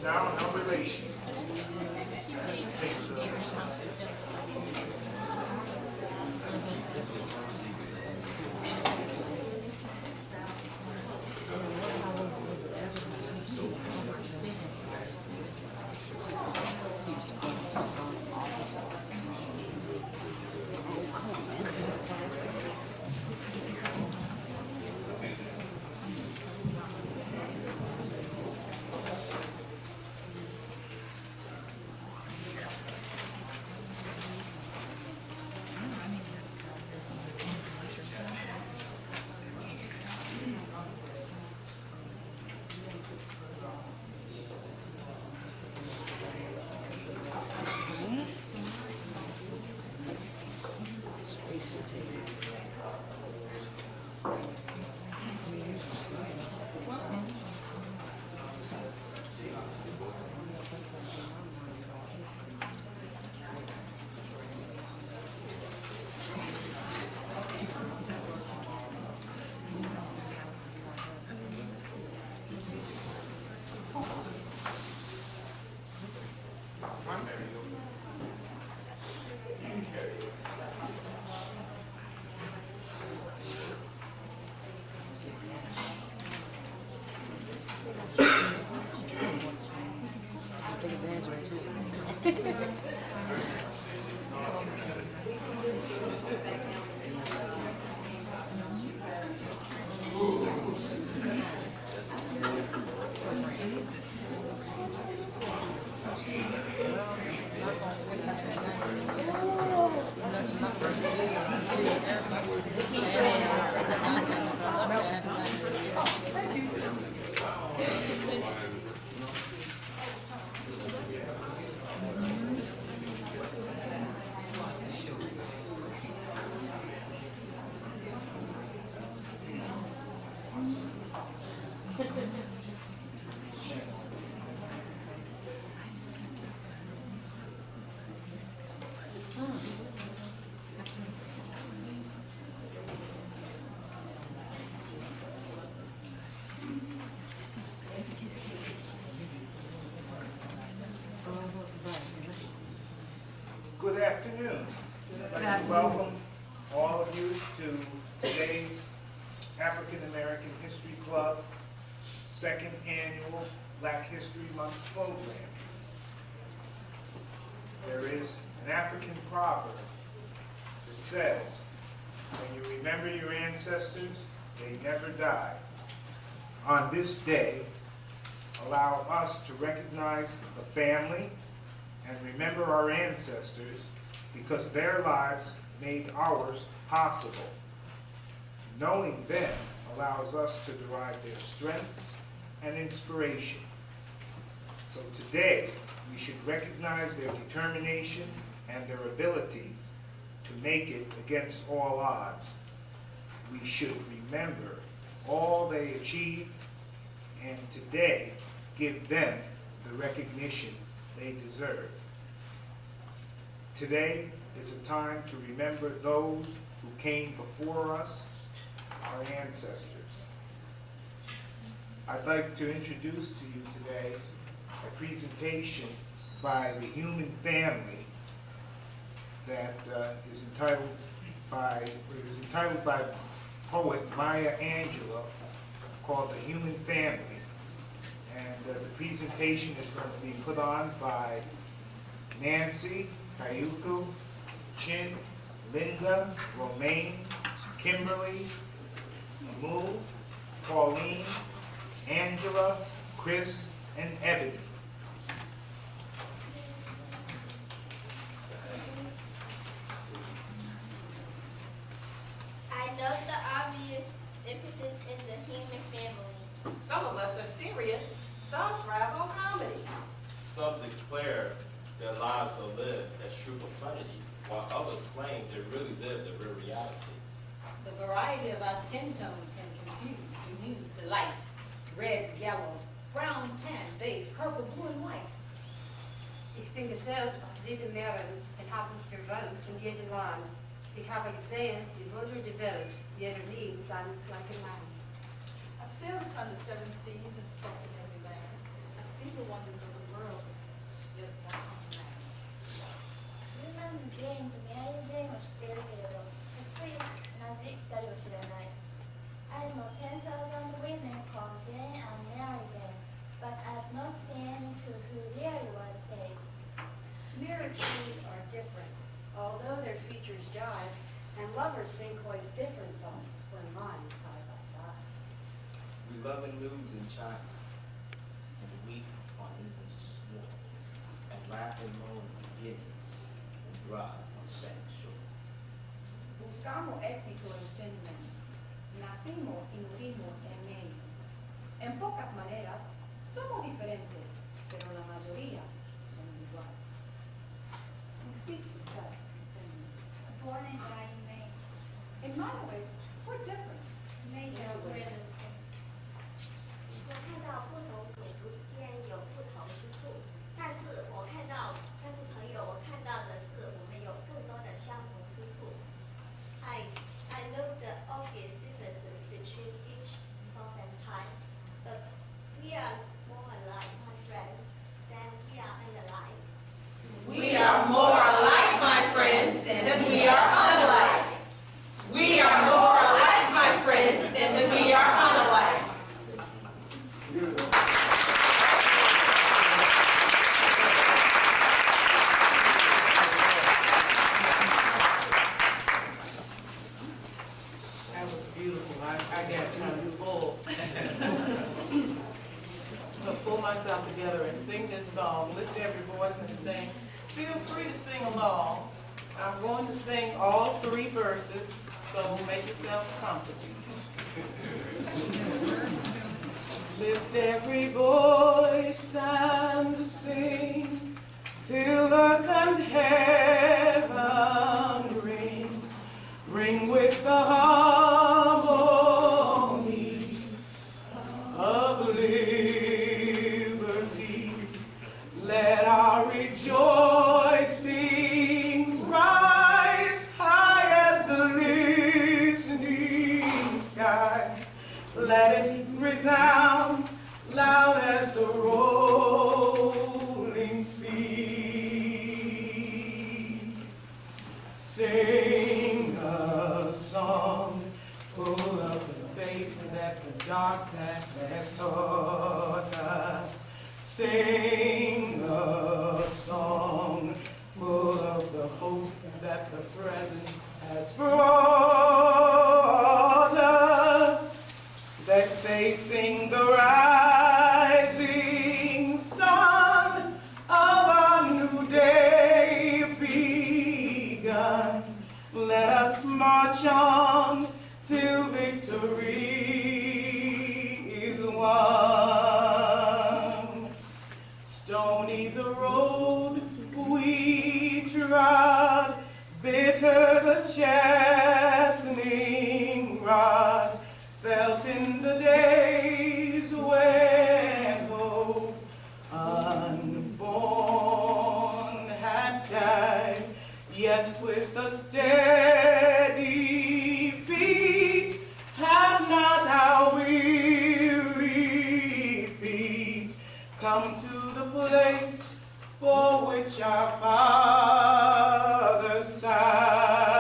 Now, no relation. Good afternoon. I'd like to welcome all of you to today's African American History Club second annual Black History Month program. There is an African proverb that says, when you remember your ancestors, they never die. On this day, allow us to recognize the family and remember our ancestors because their lives made ours possible. Knowing them allows us to derive their strengths and inspiration. So today, we should recognize their determination and their abilities to make it against all odds. We should remember all they achieved and today give them the recognition they deserve. Today is a time to remember those who came before us, our ancestors. I'd like to introduce to you today a presentation by the human family that is entitled by poet Maya Angelou, called The Human Family. And the presentation is going to be put on by Nancy, Kayuku, Chin, Linda, Romaine, Kimberly, Amu, Pauline, Angela, Chris, and Ebony. I note the obvious emphasis in the human family. Some of us are serious, some thrive on comedy. Some declare their lives are lived as true profundity, while others claim they really live the real reality. The variety of our skin tones can confuse. We use the light, red, yellow, brown, tan, beige, purple, blue, and white. Ich bin gesellt auf 7 Meeren und habe gewohnt in jedem Land. Ich habe gesehen die Wunder der Welt, jeder liebt seinen gleichen Mann. I've sailed upon the 7 seas and stopped in every land. I've seen the wonders of the world, yet not on land. 10万の全員と恋愛の全員を知っているけれど、やっぱり同じ2人を知らない。I know 10,000 women called Jane and Mary Jane, but I've not seen any two who really was saved. Mirror trees are different, although their features jive, and lovers think quite different thoughts when lying side by side. We love and lose in China, and weep on infants' swords, and laugh and moan in Guinea, and thrive on Spanish shore. Buscamos éxito en Finland. Nacimos y morimos en México. En pocas maneras, somos diferentes, pero la mayoría son iguales. We seek success in Finland. Born and died in Maine. In many ways, we're different. Major realism. 我看到不同种族之间有不同之处，但是朋友，我看到的是我们有更多的相同之处。I know the obvious differences between each sort and type, but we are more alike, my friends, than we are unlike. We are more alike, my friends, than we are unlike. We are more alike, my friends, than we are unlike. That was beautiful. I got kind of full. To pull myself together and sing this song, lift every voice and sing. Feel free to sing along. I'm going to sing all 3 verses, so make yourselves comfortable. Lift every voice and sing till earth and heaven ring. Ring with the harmonies of liberty. Let our rejoicing rise high as the listening skies. Let it resound loud as the rolling sea. Sing a song full of the faith that the dark past has taught us. Sing a song full of the hope that the present has brought us. That facing the rising sun of our new day begun, let us march on till victory is won. Stony the road we trod, bitter the chastening rod, felt in the days when hope unborn had died, yet with a steady feet have not our weary feet come to the place for which our fathers sighed.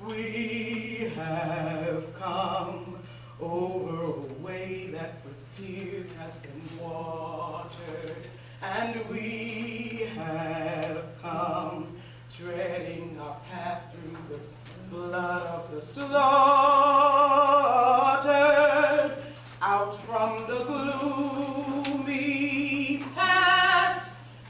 We have come over a way that with tears has been watered, and we have come treading our path through the blood of the slaughtered, out from the gloomy past,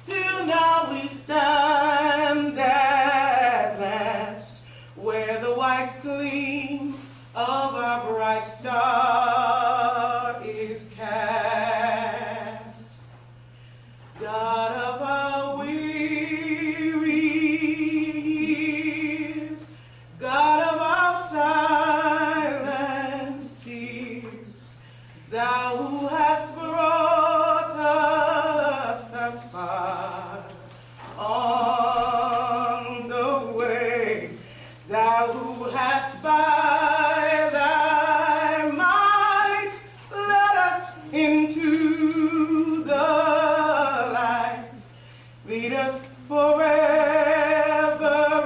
till now we stand at last, where the white gleam of our bright star is cast. God of our weary years, God of our silent tears, thou who hast brought us thus far on the way, thou who hast by thy might led us into the light, lead us forever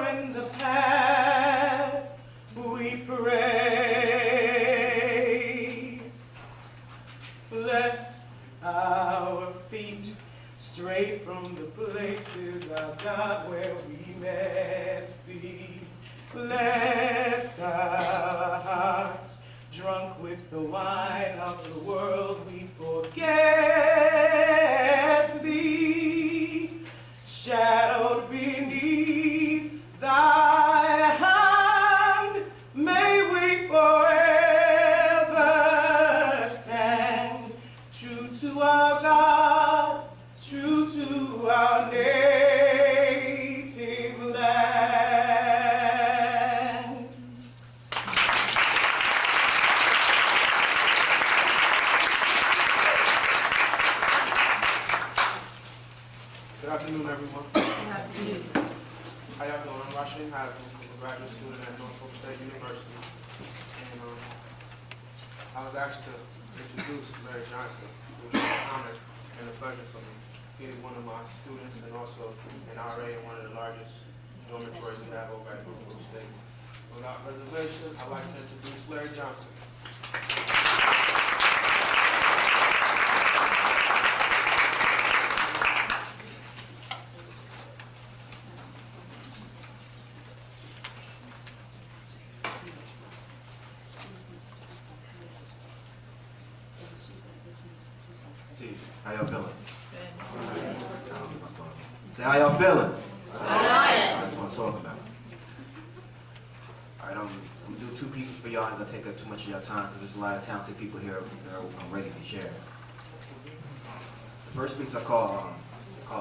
in the path we pray. Blessed our feet, straight from the places of God where we met thee. Blessed our hearts, drunk with the wine of the world, we forget thee. Shadowed beneath thy hand, may we forever stand, true to our God, true to our native land. Good afternoon, everyone. How y'all doing? I'm Rashid Haslam, I'm a graduate student at Norfolk State University. And I was asked to introduce Larry Johnson, which is an honor and a pleasure for me. He is one of my students and also an RA in one of the largest dormitories we have over at Norfolk State. Without reservation, I'd like to introduce Larry Johnson. Peace. How y'all feeling? Say how y'all feeling? That's what I'm talking about. Alright, I'm gonna do 2 pieces for y'all. It's gonna take up too much of your time because there's a lot of talented people here that I'm ready to share. The first piece I call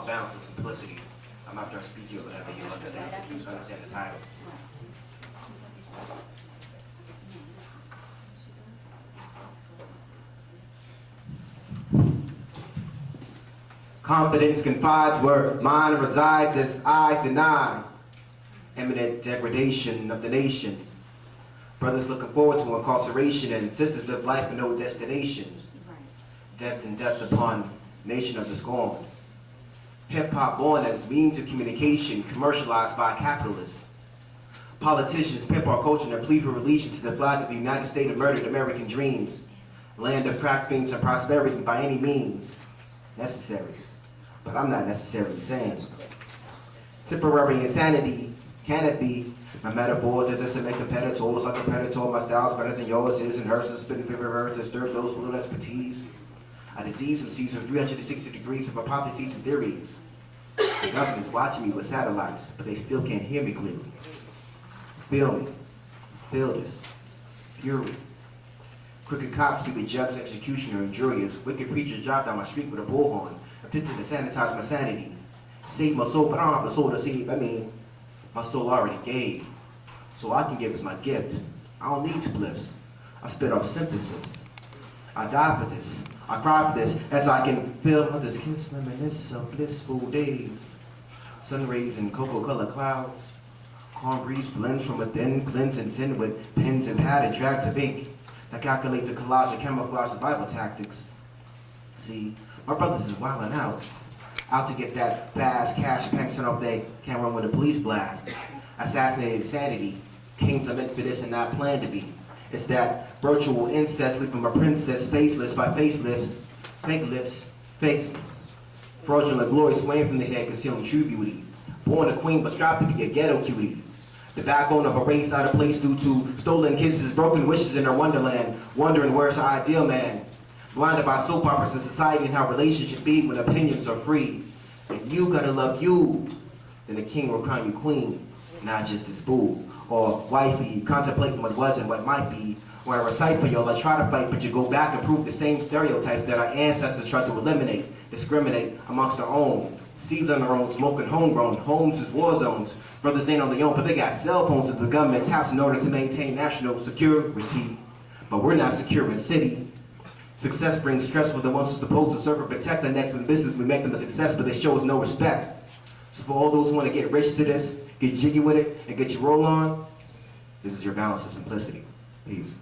Balance and Simplicity. After I speak, you'll understand the title. Confidence confides where mind resides as eyes deny. Imminent degradation of the nation. Brothers looking forward to incarceration and sisters live life with no destination. Destined death upon nation of the scorned. Hip-hop born as means of communication commercialized by capitalists. Politicians pimp our culture and plead for allegiance to the flag of the United States of murdered American dreams. Land of crack fiends and prosperity by any means necessary. But I'm not necessarily saying. Temporary insanity, can it be? My metaphors are distant competitors, like a predator. My style's better than yours is, and hers is spitting paper to disturb those with little expertise. A disease from seas from 360 degrees of hypotheses and theories. The government's watching me with satellites, but they still can't hear me clearly. Feel me. Feel this. Fury. Crooked cops be the judge, executioner, and juries. Wicked preacher dropped down my street with a bullhorn, attempting to sanitize my sanity. Save my soul, but I don't have the soul to save. My soul already gave. So I can give as my gift. I don't need spliffs. I spit off synthesis. I die for this. I cry for this, as I can feel others kiss, reminisce of blissful days. Sun rays and cocoa-colored clouds. Calm breeze blends from within, cleanse and sin with pens and padded drags of ink that calculates a collage of camouflage survival tactics. See, my brothers is wildin' out to get that fast cash pension off they can't run with a police blast. Assassinated sanity, kings are meant for this and not planned to be. It's that virtual incest leaving my princess faceless by facelifts, fake lips, fakes, fraudulent glory swaying from the head, concealing true beauty. Born a queen but strive to be a ghetto cutie. The backbone of a race out of place due to stolen kisses, broken wishes in her wonderland, wondering where's her ideal man. Blinded by soap operas and society and how relationships be when opinions are free. And you gotta love you, then the king will crown you queen, not just his boo. Or wifey, contemplating what was and what might be. When I recite for y'all, I try to fight, but you go back and prove the same stereotypes that our ancestors tried to eliminate. discriminate amongst our own. Seeds on their own, smoking homegrown. Homes is war zones. Brothers ain't on their own, but they got cell phones that the government taps in order to maintain national security. But we're not secure in city. Success brings stress for the ones who are supposed to serve and protect our next in business. We make them a success, but they show us no respect. So for all those who want to get rich to this, get jiggy with it, and get your roll on, this is your balance of simplicity. Peace.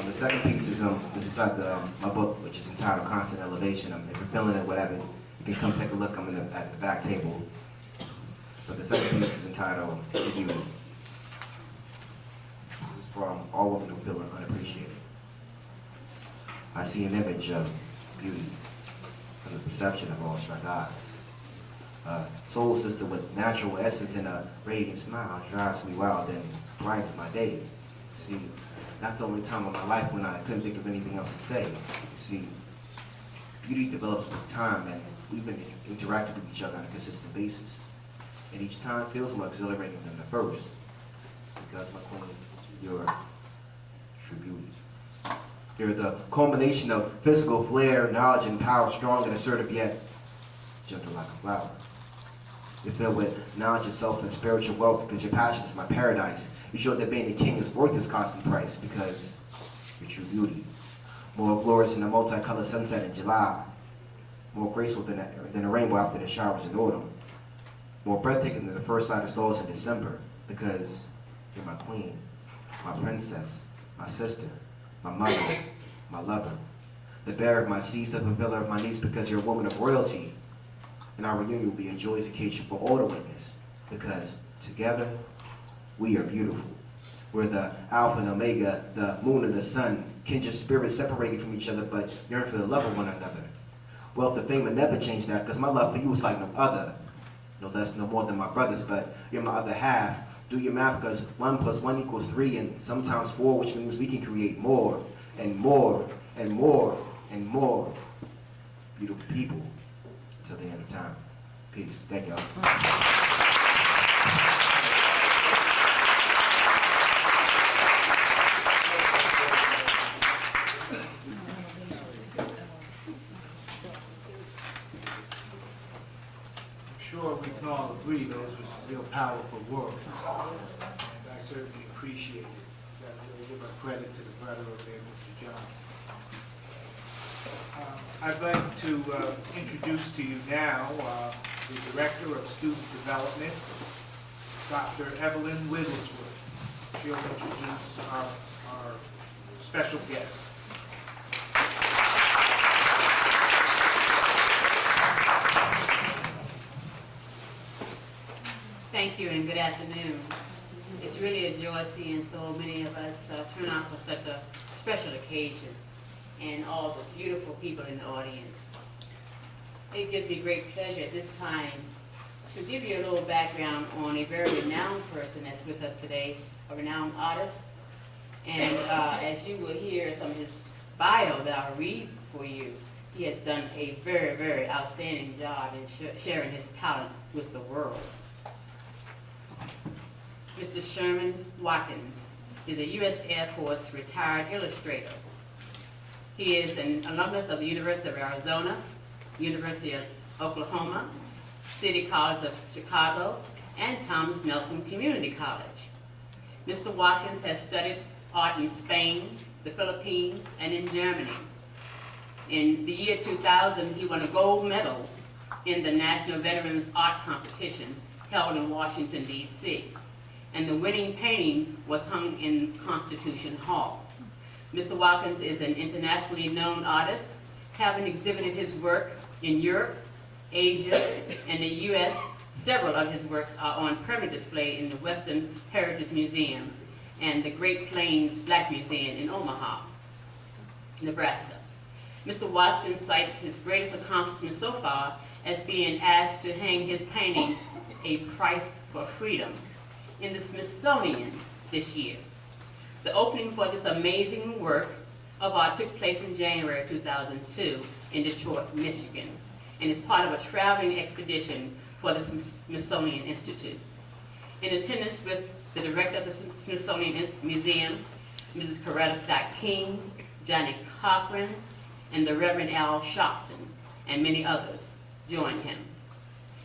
The second piece is inside my book, which is entitled Constant Elevation. If you're feeling it, whatever, you can come take a look. I'm at the back table. But the second piece is entitled Beauty. This is from all women who feel unappreciated. I see an image of beauty from the perception of awestruck eyes. A soul sister with natural essence and a radiant smile drives me wild and brightens my day. See, that's the only time of my life when I couldn't think of anything else to say. You see, beauty develops with time, and we've been interacting with each other on a consistent basis. And each time feels more exhilarating than the first. Because, my queen, you're true beauty. You're the culmination of physical flair, knowledge, and power, strong and assertive, yet gentle like a flower. You're filled with knowledge of self and spiritual wealth because your passion is my paradise. You show that being a king is worth its constant price because you're true beauty. More glorious than a multicolored sunset in July. More graceful than a rainbow after the showers in autumn. More breathtaking than the first sight of stars in December because you're my queen, my princess, my sister, my mother, my lover. The bearer of my seeds, the fulfiller of my needs because you're a woman of royalty. And our reunion will be a joyous occasion for all to witness because together we are beautiful. We're the Alpha and Omega, the moon and the sun, kindred spirits separated from each other but yearn for the love of one another. Wealth and fame will never change that because my love for you is like no other. No less, no more than my brothers, but you're my other half. Do your math because 1 + 1 = 3 and sometimes 4, which means we can create more and more and more and more beautiful people until the end of time. Peace. Thank y'all. Sure, we can all agree those were some real powerful words, and I certainly appreciate it. Got to really give our credit to the brother over there, Mr. Johnson. I'd like to introduce to you now the Director of Student Development, Dr. Evelyn Wigglesworth. She'll introduce our special guest. Thank you and good afternoon. It's really a joy seeing so many of us turn out for such a special occasion and all the beautiful people in the audience. It gives me great pleasure at this time to give you a little background on a very renowned person that's with us today, a renowned artist. And as you will hear some of his bio that I'll read for you, he has done a very, very outstanding job in sharing his talent with the world. Mr. Sherman Watkins is a U.S. Air Force retired illustrator. He is an alumnus of the University of Arizona, University of Oklahoma, City College of Chicago, and Thomas Nelson Community College. Mr. Watkins has studied art in Spain, the Philippines, and in Germany. In the year 2000, he won a gold medal in the National Veterans Art Competition held in Washington, D.C. And the winning painting was hung in Constitution Hall. Mr. Watkins is an internationally known artist, having exhibited his work in Europe, Asia, and the U.S. Several of his works are on permanent display in the Western Heritage Museum and the Great Plains Black Museum in Omaha, Nebraska. Mr. Watkins cites his greatest accomplishment so far as being asked to hang his painting, A Price for Freedom, in the Smithsonian this year. The opening for this amazing work of art took place in January 2002 in Detroit, Michigan, and is part of a traveling expedition for the Smithsonian Institute. In attendance with the director of the Smithsonian Museum, Mrs. Coretta Scott King, Johnny Cochran, and the Reverend Al Sharpton, and many others joined him.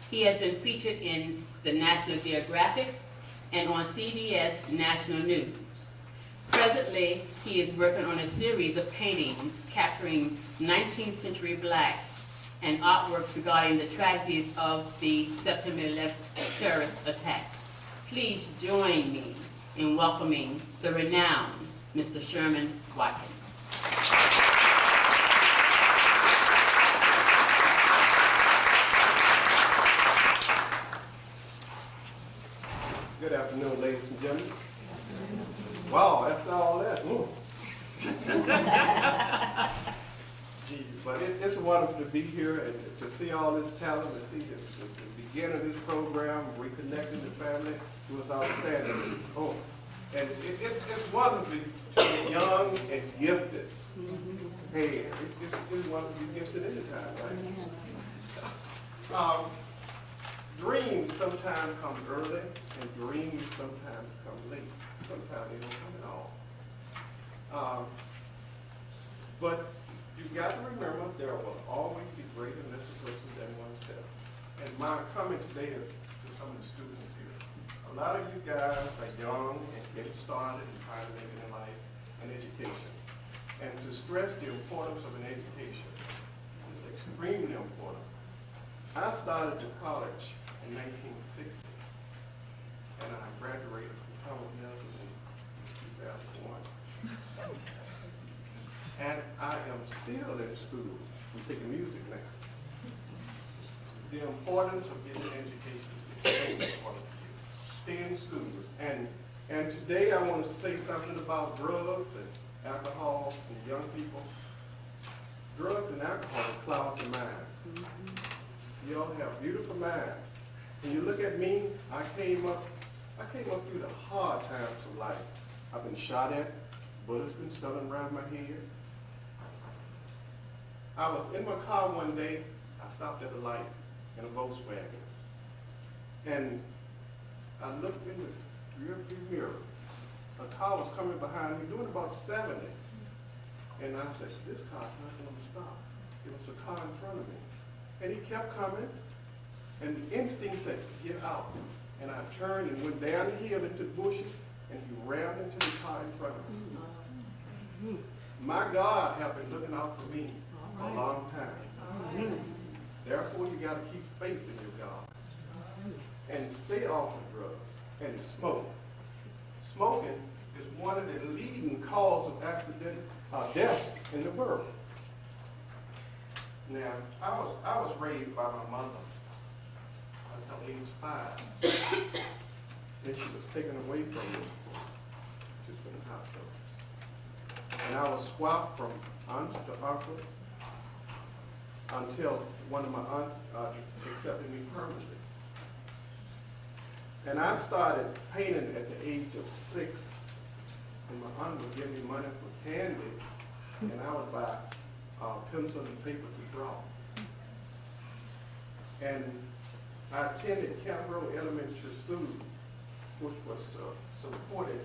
He has been featured in the National Geographic and on CBS National News. Presently, he is working on a series of paintings capturing 19th century blacks and artworks regarding the tragedies of the September 11th terrorist attack. Please join me in welcoming the renowned Mr. Sherman Watkins. Good afternoon, ladies and gentlemen. Wow, after all that, Gee, but it's wonderful to be here and to see all this talent, to see the beginning of this program, reconnecting the family. It was outstanding. Oh, and it's wonderful to be young and gifted. Hey, it's wonderful to be gifted anytime, right? Dreams sometimes come early, and dreams sometimes come late. Sometimes they don't come at all. But you've got to remember there will always be greater and lesser persons than oneself. And my comment today is to some of the students here. A lot of you guys are young and getting started and trying to make it in life and education. And to stress the importance of an education is extremely important. I started to college in 1960, and I graduated from Thomas Nelson in 2001. And I am still in school. I'm taking music now. The importance of getting an education is extremely important to you. Stay in schools. And today I want to say something about drugs and alcohol and young people. Drugs and alcohol cloud the mind. You all have beautiful minds. When you look at me, I came up through the hard times of life. I've been shot at, bullets been selling around my head. I was in my car one day, I stopped at a light in a Volkswagen. And I looked in the rearview mirror. A car was coming behind me doing about 70. And I said, this car's not going to stop. It was a car in front of me. And he kept coming. And the instinct said, get out. And I turned and went down the hill into the bushes, and he rammed into the car in front of me. My God have been looking out for me for a long time. Therefore, you got to keep faith in your God. And stay off of drugs and smoke. Smoking is one of the leading causes of accident, death in the world. Now, I was raised by my mother until age 5. Then she was taken away from me. She was in the hospital. And I was swapped from aunt to uncle until one of my aunts accepted me permanently. And I started painting at the age of 6. And my aunt would give me money for candy, and I would buy pencil and paper to draw. And I attended Camp Road Elementary School, which supported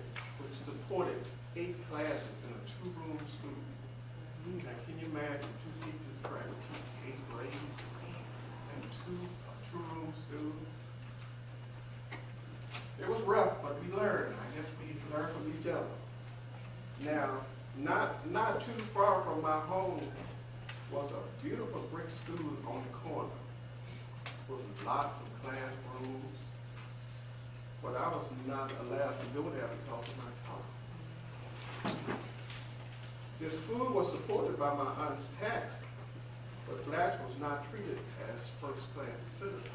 8 classes in a 2-room school. Now, can you imagine 2 teachers trying to teach 8 grades in a 2-room school? It was rough, but we learned. I guess we learned from each other. Now, not too far from my home was a beautiful brick school on the corner with lots of classrooms, but I was not allowed to go there because of my car. The school was supported by my aunt's tax, but blacks was not treated as first-class citizens.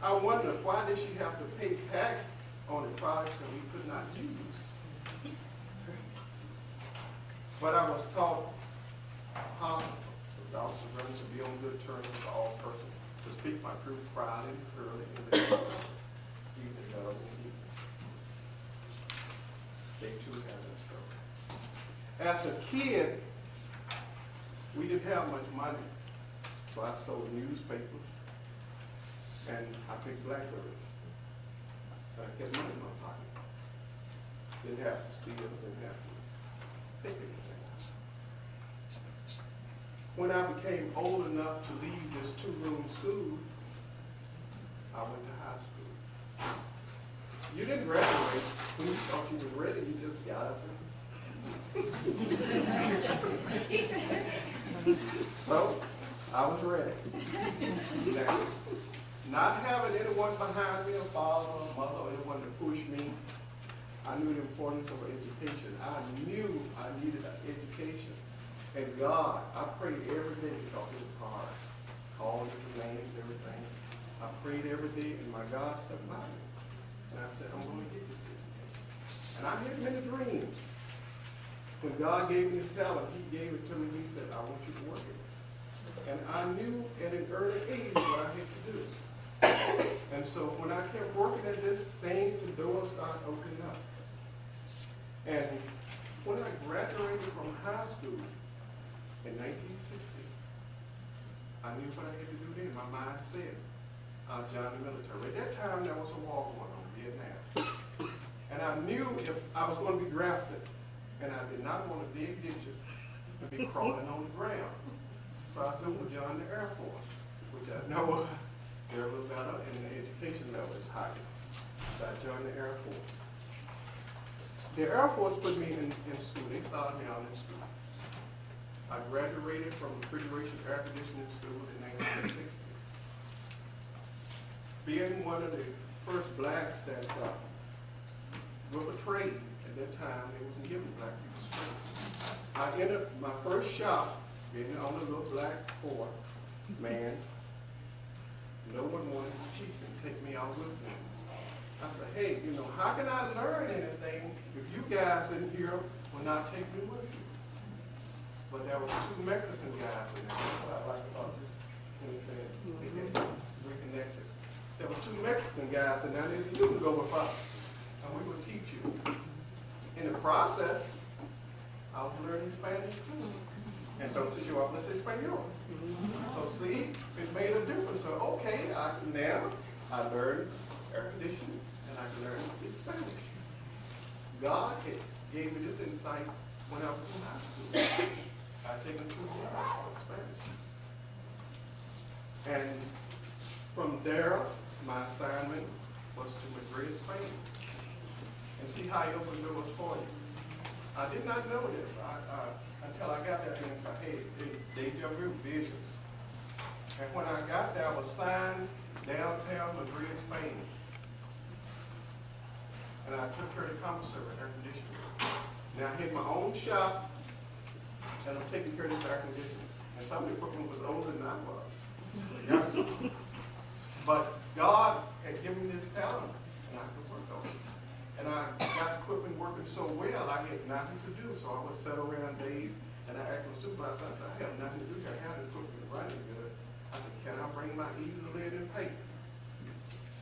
I wondered, why did she have to pay tax on the products that we could not use? But I was taught possible without surrender to be on good terms with all persons, to speak my truth proudly and clearly in the even though they too have that struggle. As a kid, we didn't have much money, so I sold newspapers and I picked blackberries. Get money in my pocket. Didn't have to steal, didn't have to take anything. When I became old enough to leave this two-room school, I went to high school. You didn't graduate. When you thought you were ready, you just got up and so, I was ready. Now, not having anyone behind me, a father, a mother, or anyone to push me, I knew the importance of education. I knew I needed an education. And God, I prayed every day because it was hard. Called different names, everything. I prayed every day, and my God stuck by me. And I said, I'm going to get this education. And I had many dreams. When God gave me this talent, He gave it to me. He said, I want you to work it. And I knew at an early age what I had to do. And so when I kept working at this, things and doors started opening up. And when I graduated from high school in 1960, I knew what I had to do then. My mind said, I'll join the military. At that time, there was a war going on in Vietnam. And I knew if I was going to be drafted, and I did not want to dig ditches and be crawling on the ground. So I said, well, join the Air Force, which I know they're a little better and the education level is higher. So I joined the Air Force. The Air Force put me in school. They started me out in school. I graduated from refrigeration air conditioning school in 1960. Being one of the first blacks that with a trade at that time, they wasn't giving black people trades. I entered my first shop being the only little black poor man. No one wanted to teach me, take me out with them. I said, hey, you know, how can I learn anything if you guys in here will not take me with you? But there were two Mexican guys in there. That's what I like about this. They get reconnected. There were two Mexican guys in there. They said, you can go with us, and we will teach you. In the process, I was learning Spanish too. Entonces yo hablo español. So see, it made a difference. So okay, now I learned air conditioning and I can learn to speak Spanish. God gave me this insight when I was in high school. I taken 2 years of Spanish. And from there, my assignment was to Madrid, Spain, and see how He opened doors for you. I did not know this until I got there and said, hey, deja vu visions. And when I got there, I was signed downtown Madrid, Spain. And I took care of the commissary, air conditioning. Now I had my own shop, and I'm taking care of this air conditioning. And some of the equipment was older than I was. But God had given me this talent, and I could work on it. And I got equipment working so well, I had nothing to do. So I would sit around days, and I asked my supervisor, I said, I have nothing to do. I have this equipment running good. I said, can I bring my easel, lead, and paper?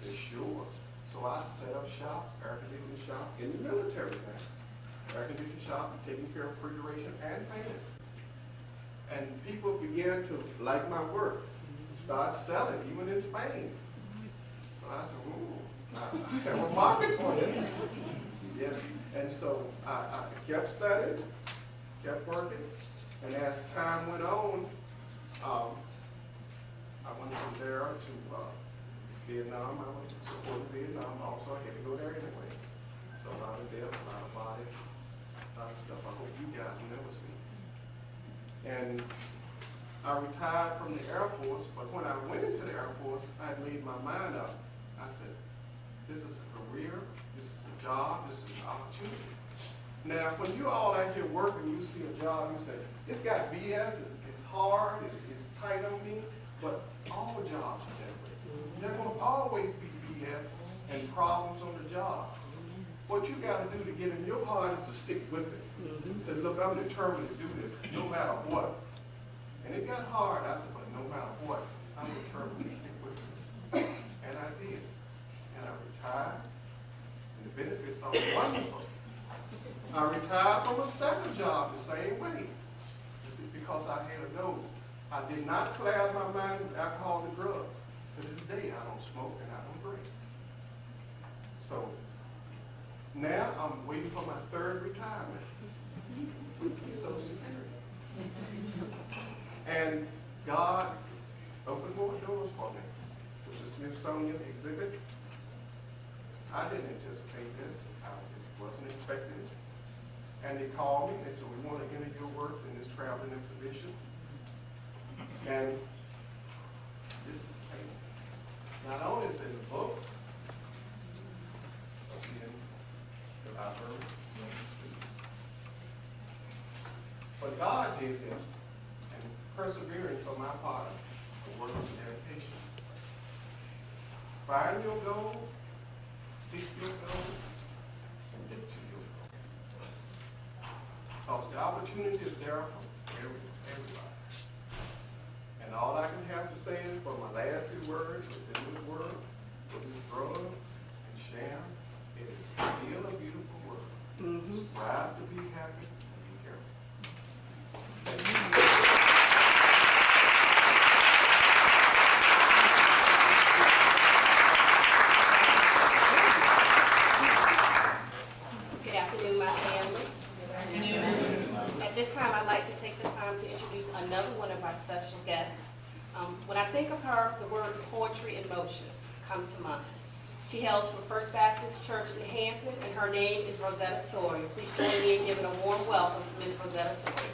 He said, sure. So I set up shop, air conditioning shop in the military now. Air conditioning shop, taking care of refrigeration and painting. And people began to like my work, start selling, even in Spain. So I said, ooh. I have a market for this. Yes. And so I kept studying, kept working, and as time went on, I went from there to Vietnam. I went to support Vietnam also. I had to go there anyway. So a lot of death, a lot of body, a lot of stuff I hope you guys will never see. And I retired from the Air Force, but when I went into the Air Force, I made my mind up. I said, this is a career, this is a job, this is an opportunity. Now, when you all out here working, you see a job, you say, it's got BS, it's hard, it's tight on me, but all jobs are that way. There will always be BS and problems on the job. What you got to do to get in your heart is to stick with it. To look, I'm determined to do this, no matter what. And it got hard, I said, but no matter what, I'm determined to stick with it. And I did. And I retired, and the benefits are wonderful. I retired from a second job the same way, because I had a goal. I did not cloud my mind with alcohol and drugs. To this day, I don't smoke and I don't drink. So So now I'm waiting for my third retirement with Social Security. And God opened more doors for me, which is Smithsonian exhibit. I didn't anticipate this. I wasn't expecting it. And they called me and they said, we want to enter your work in this traveling exhibition. And this is painting. Not only is it in the book, again, that I heard, but God did this, and perseverance on my part, the work of dedication. Find your goal, seek your goal, and get to your goal. Because the opportunity is there for everybody. And all I can have to say is, for my last few words within this world, with this drug and sham, it is still a beautiful world. Strive to be happy and be careful. Thank you. Good afternoon, my family. At this time, I'd like to take the time to introduce another one of our special guests. When I think of her, the words poetry in motion come to mind. She hails from First Baptist Church in Hampton, and her name is Rosetta Sawyer. Please join me in giving a warm welcome to Ms. Rosetta Sawyer.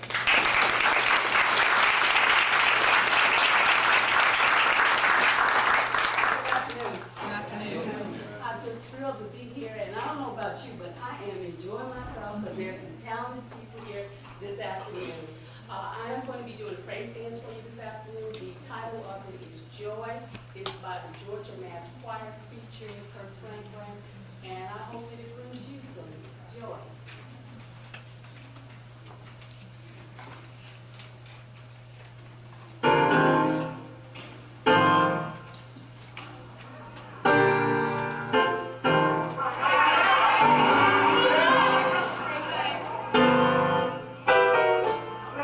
I'm just thrilled to be here, and I don't know about you, but I am enjoying myself because there's some talented people here this afternoon. I am going to be doing a praise dance for you this afternoon. The title of it is Joy. It's by the Georgia Mass Choir featuring Kirk Franklin, and I hope that it brings you some joy.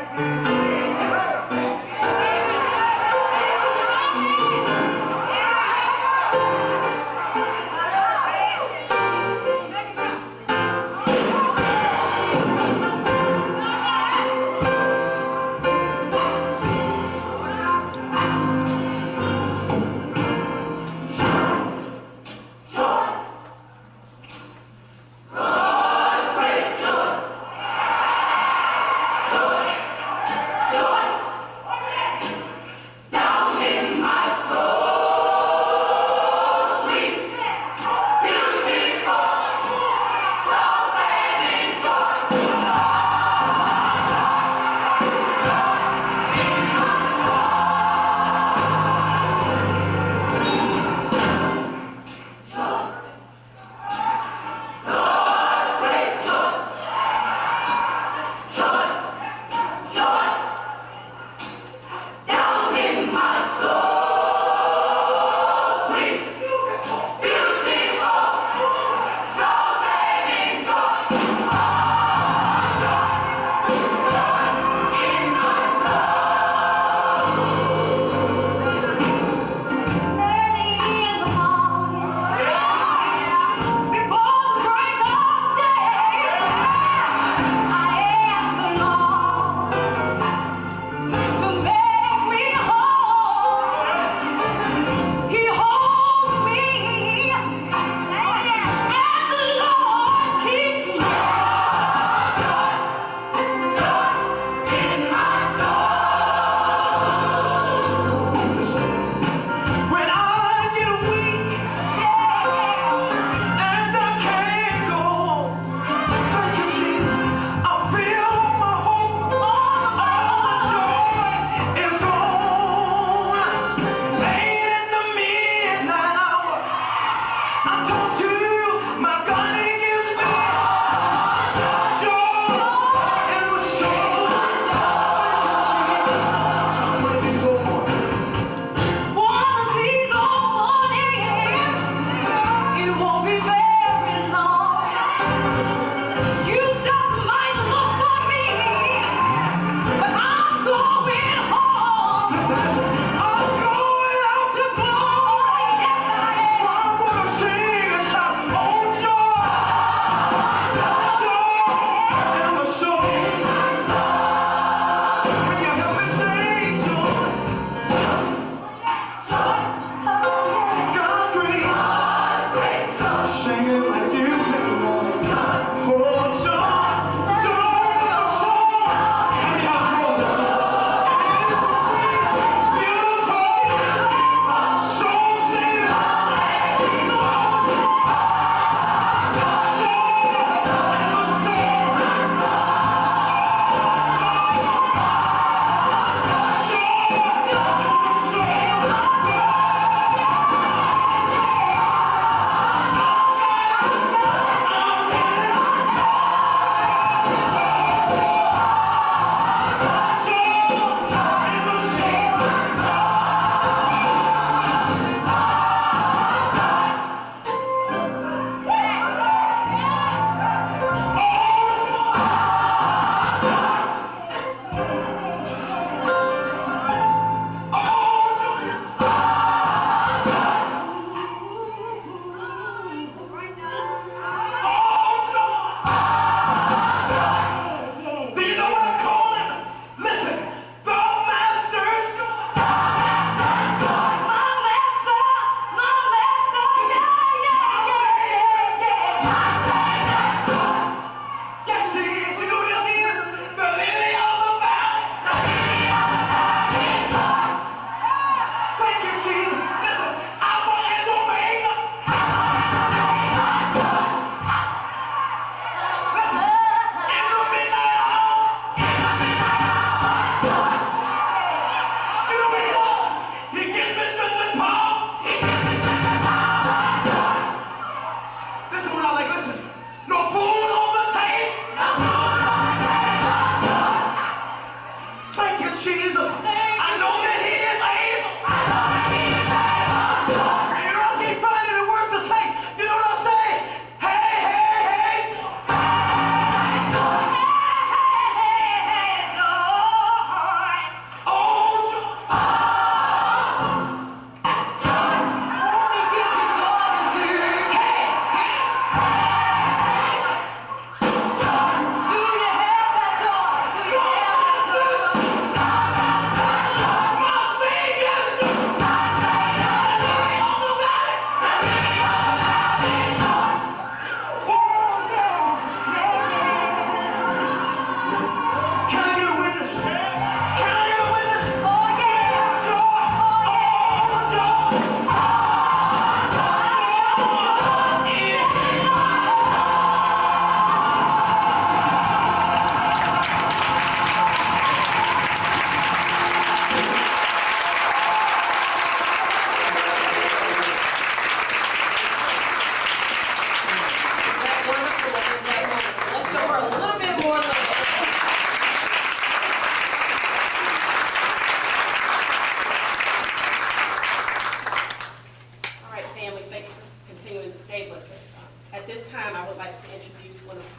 Thank you.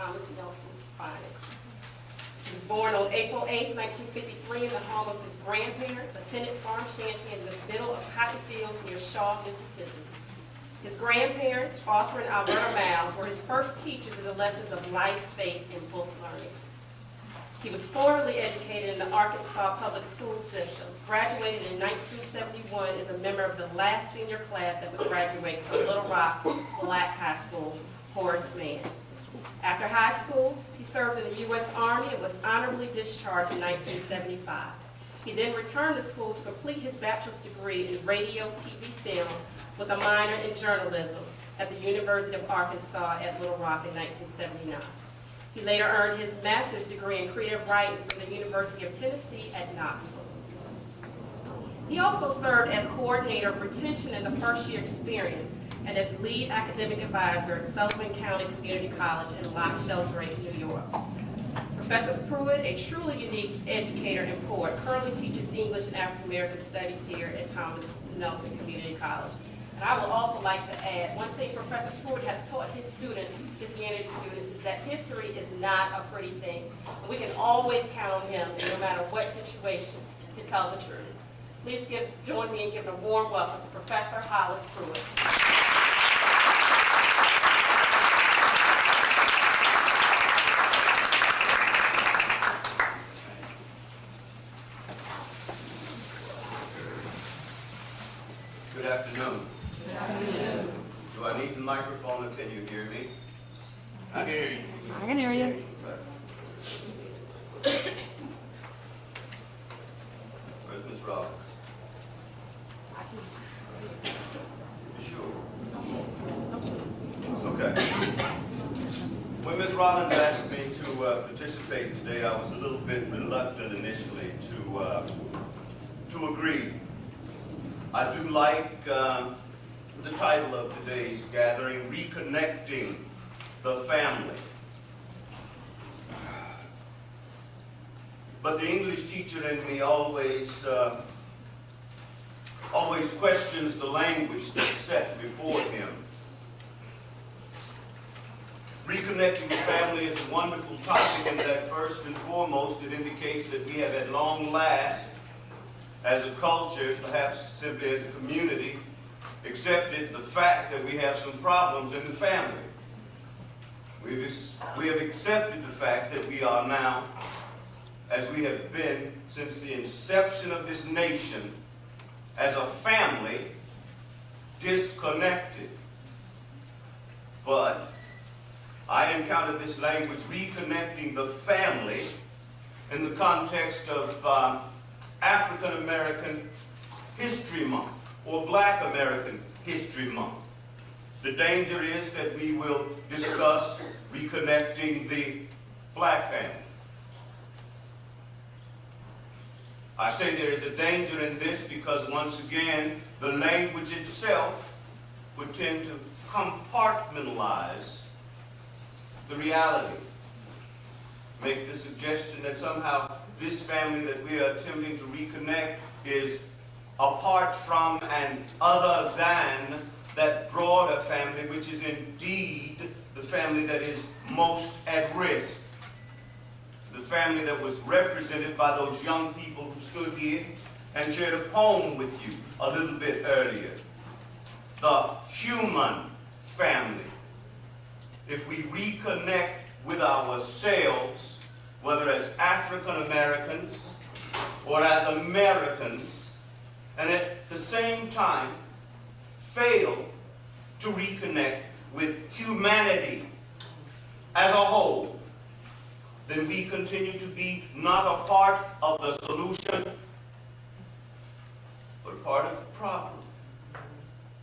Thomas Nelson's finest. He was born on April 8, 1953 in the home of his grandparents, a tenant farm shanty in the middle of cotton fields near Shaw, Mississippi. His grandparents, Arthur and Alberta Miles, were his first teachers in the lessons of life, faith, and book learning. He was formally educated in the Arkansas public school system, graduated in 1971 as a member of the last senior class that would graduate from Little Rock's Black High School, Horace Mann. After high school, he served in the U.S. Army and was honorably discharged in 1975. He then returned to school to complete his bachelor's degree in radio, TV, film, with a minor in journalism at the University of Arkansas at Little Rock in 1979. He later earned his master's degree in creative writing from the University of Tennessee at Knoxville. He also served as coordinator of retention in the first year experience and as lead academic advisor at Sullivan County Community College in Loch Sheldrake, New York. Professor Pruitt, a truly unique educator and poet, currently teaches English and African American Studies here at Thomas Nelson Community College. And I would also like to add, one thing Professor Pruitt has taught his students, his humanities students, is that history is not a pretty thing. And we can always count on him, no matter what situation, to tell the truth. Please join me in giving a warm welcome to Professor Hollis Pruitt. Good afternoon. Do I need the microphone or can you hear me? I can hear you. I can hear you. Where's Miss Rollins? You sure? Okay. When Ms. Rollins asked me to participate today, I was a little bit reluctant initially to agree. I do like the title of today's gathering, Reconnecting the Family. But the English teacher in me always questions the language that's set before him. Reconnecting the family is a wonderful topic in that first and foremost it indicates that we have at long last, as a culture, perhaps simply as a community, accepted the fact that we have some problems in the family. We have accepted the fact that we are now, as we have been since the inception of this nation, as a family, disconnected. But I encountered this language, reconnecting the family, in the context of African American History Month, or Black American History Month. The danger is that we will discuss reconnecting the black family. I say there is a danger in this because, once again, the language itself would tend to compartmentalize the reality. Make the suggestion that somehow this family that we are attempting to reconnect is apart from and other than that broader family, which is indeed the family that is most at risk. The family that was represented by those young people who stood here and shared a poem with you a little bit earlier. The human family. If we reconnect with ourselves, whether as African Americans or as Americans, and at the same time fail to reconnect with humanity as a whole, then we continue to be not a part of the solution, but part of the problem.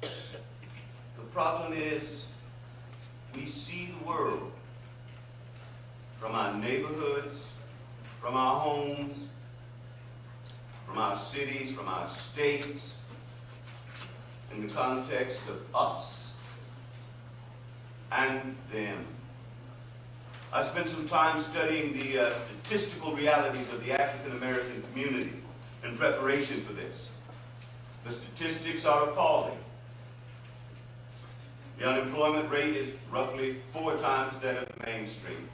The problem is we see the world from our neighborhoods, from our homes, from our cities, from our states, in the context of us and them. I spent some time studying the statistical realities of the African American community in preparation for this. The statistics are appalling. The unemployment rate is roughly 4 times that of the mainstream.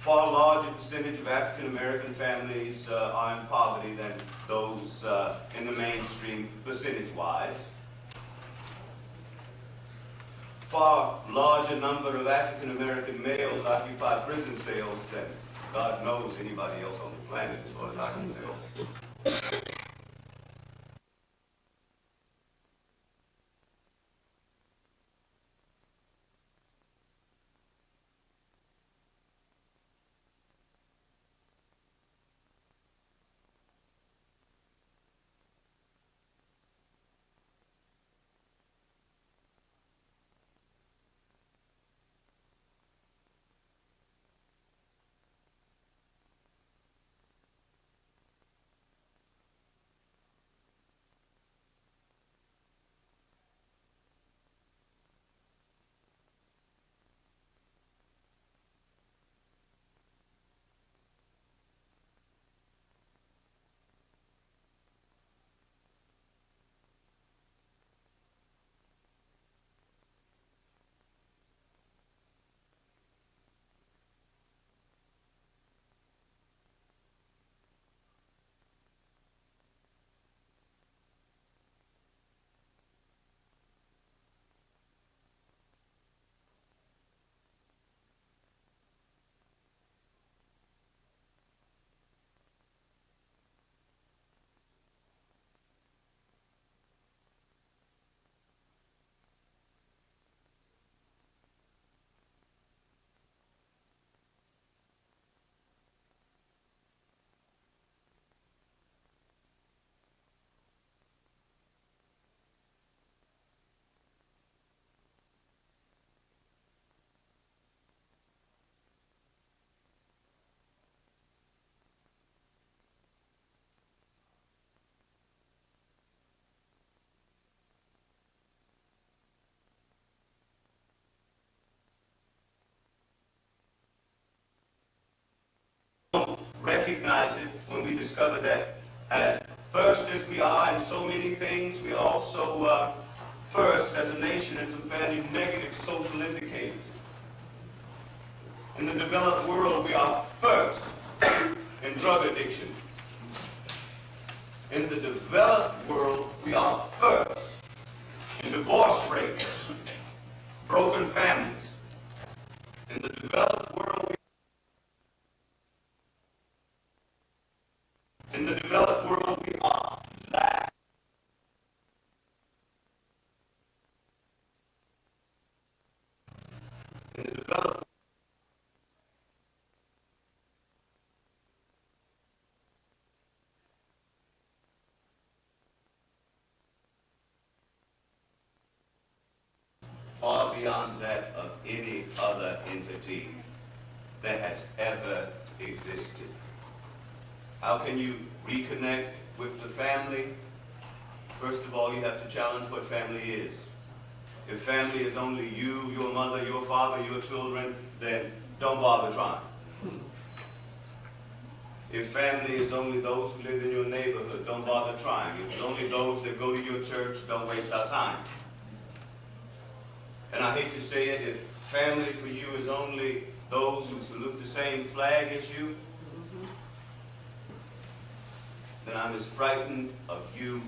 far larger percentage of African American families are in poverty than those in the mainstream percentage-wise. Far larger number of African American males occupy prison cells than God knows anybody else on the planet, as far as I can tell. Recognize it when we discover that as first as we are in so many things, we also first as a nation in some fairly negative social indicators. In the developed world, we are first in drug addiction. In the developed world, we are first in divorce rates, broken families. In the developed world, we are last. In the developed far beyond that of any other entity that has ever existed. How can you reconnect with the family? First of all, you have to challenge what family is. If family is only you, your mother, your father, your children, then don't bother trying. If family is only those who live in your neighborhood, don't bother trying. If it's only those that go to your church, don't waste our time. And I hate to say it, if family for you is only those who salute the same flag as you, then I'm as frightened of you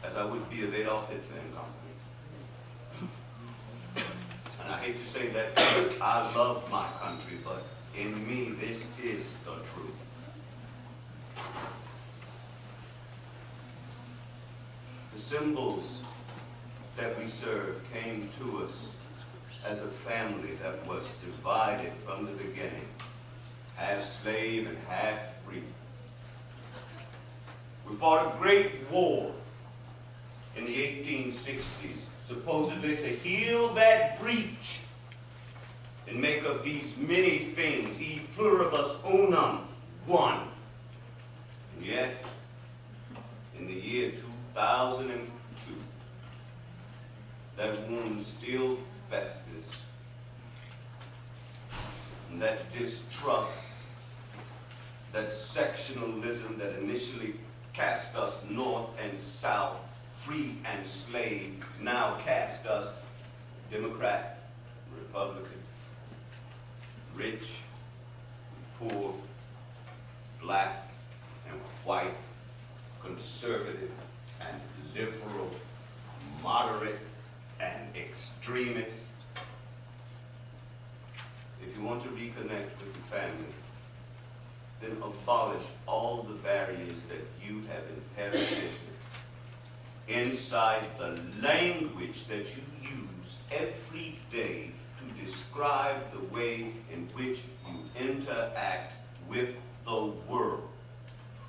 as I would be of Adolf Hitler and company. And I hate to say that because I love my country, but in me this is the truth. The symbols that we serve came to us as a family that was divided from the beginning, half slave and half free. We fought a great war in the 1860s, supposedly to heal that breach and make of these many things, e pluribus unum, one. And yet, in the year 2002, that wound still festers. And that distrust, that sectionalism that initially cast us north and south, free and slave, now cast us Democrat, Republican, rich, poor, black and white, conservative and liberal, moderate and extremist. If you want to reconnect with your family, then abolish all the barriers that you have inherited inside the language that you use every day to describe the way in which you interact with the world,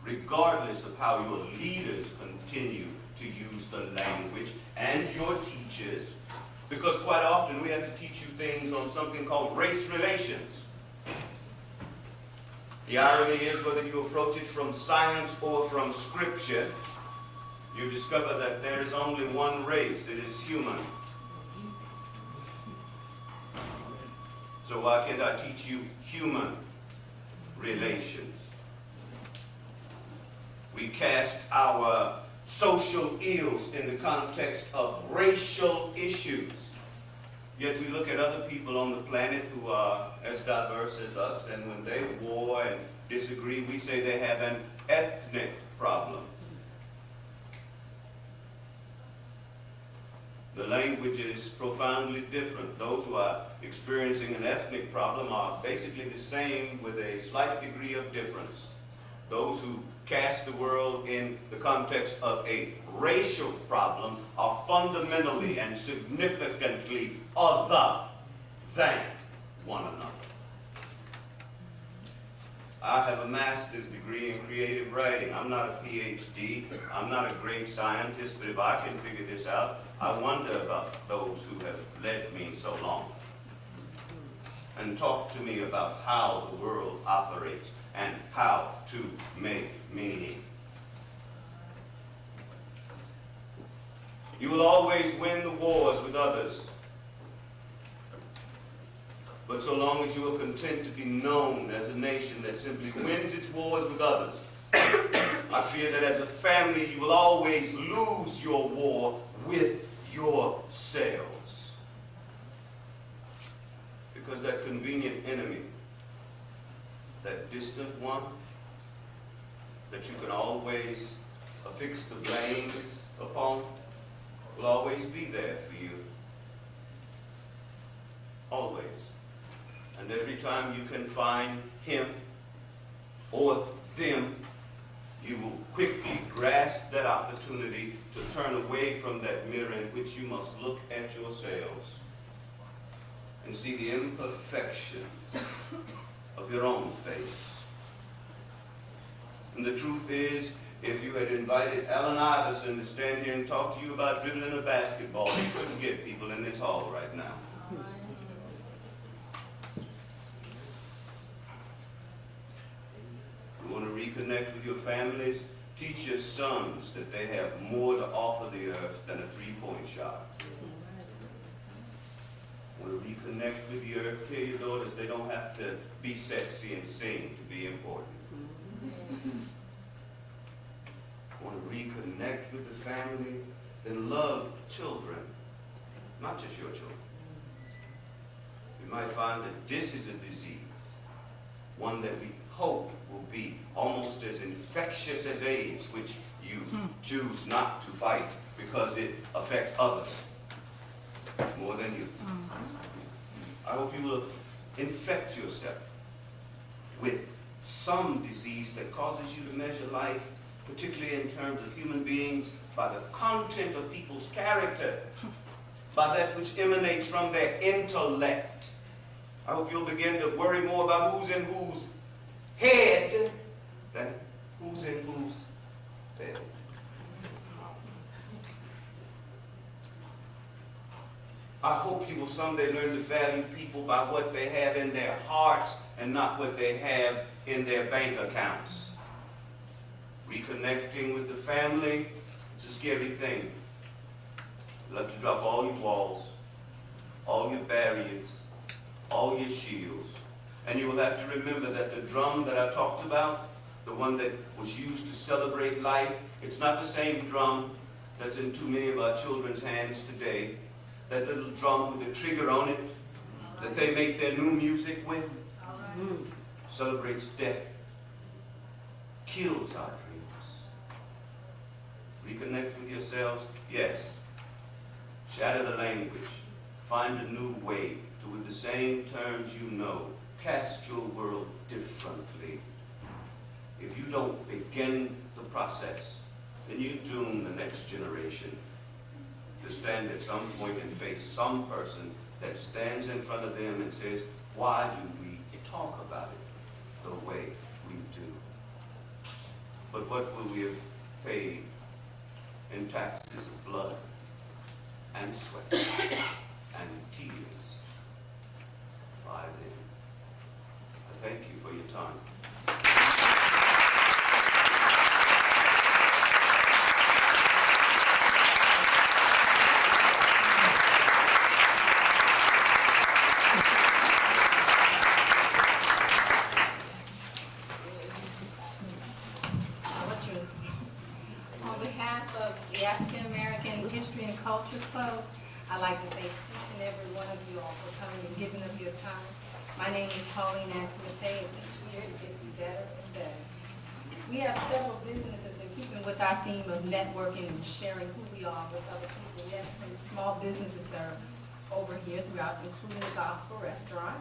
regardless of how your leaders continue to use the language and your teachers, because quite often we have to teach you things on something called race relations. The irony is, whether you approach it from science or from scripture, you discover that there is only one race, it is human. So why can't I teach you human relations? We cast our social ills in the context of racial issues. Yet we look at other people on the planet who are as diverse as us, and when they war and disagree, we say they have an ethnic problem. The language is profoundly different. Those who are experiencing an ethnic problem are basically the same with a slight degree of difference. Those who cast the world in the context of a racial problem are fundamentally and significantly other than one another. I have a master's degree in creative writing. I'm not a PhD. I'm not a great scientist, but if I can figure this out, I wonder about those who have led me so long and talk to me about how the world operates and how to make meaning. You will always win the wars with others. But so long as you are content to be known as a nation that simply wins its wars with others, I fear that as a family you will always lose your war with yourselves. Because that convenient enemy, that distant one, that you can always affix the blames upon, will always be there for you. Always. And every time you can find him or them, you will quickly grasp that opportunity to turn away from that mirror in which you must look at yourselves and see the imperfections of your own face. And the truth is, if you had invited Allen Iverson to stand here and talk to you about dribbling a basketball, you couldn't get people in this hall right now. You want to reconnect with your families? Teach your sons that they have more to offer the earth than a three-point shot. Want to reconnect with the earth? Tell your daughters they don't have to be sexy and sing to be important. Want to reconnect with the family? Then love children, not just your children. You might find that this is a disease, one that we hope will be almost as infectious as AIDS, which you choose not to fight because it affects others more than you. I hope you will infect yourself with some disease that causes you to measure life, particularly in terms of human beings, by the content of people's character, by that which emanates from their intellect. I hope you'll begin to worry more about who's in whose head than who's in whose bed. I hope you will someday learn to value people by what they have in their hearts and not what they have in their bank accounts. Reconnecting with the family, it's a scary thing. You'll have to drop all your walls, all your barriers, all your shields. And you will have to remember that the drum that I talked about, the one that was used to celebrate life, it's not the same drum that's in too many of our children's hands today. That little drum with the trigger on it that they make their new music with. celebrates death, kills our dreams. Reconnect with yourselves, yes. Shatter the language. Find a new way to, with the same terms you know, cast your world differently. If you don't begin the process, then you doom the next generation to stand at some point and face some person that stands in front of them and says, why do we talk about it the way we do? But what will we have paid in taxes of blood and sweat and tears by then? I thank you for your time. On behalf of the African American History and Culture Club, I'd like to thank each and every one of you all for coming and giving up your time. My name is Pauline Antoinette, and each year it gets better and better. We have several businesses in keeping with our theme of networking and sharing who we are with other people. We have some small businesses that are over here throughout, including the Gospel Restaurant,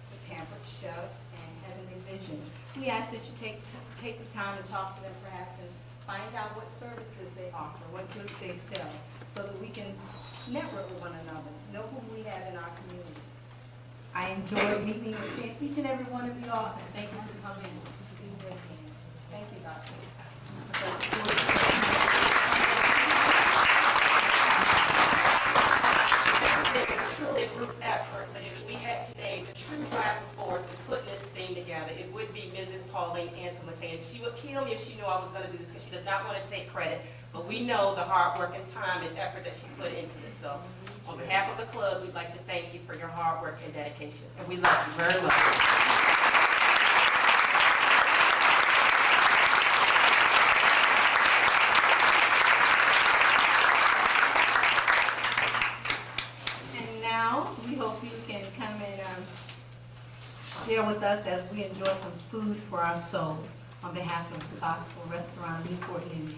the Pampered Chef, and Heavenly Visions. We ask that you take the time to talk to them perhaps and find out what services they offer, what goods they sell, so that we can network with one another, know who we have in our community. I enjoyed meeting with each and every one of you all, and thank you for coming. See you again. Thank you, Dr. It was truly a group effort, but if we had today the true driving force in putting this thing together, it would be Mrs. Pauline Antoinette. And she would kill me if she knew I was going to do this, because she does not want to take credit. But we know the hard work and time and effort that she put into this. So on behalf of the club, we'd like to thank you for your hard work and dedication. And we love you very much. We hope you can come and share with us as we enjoy some food for our soul on behalf of the Gospel Restaurant Newport News.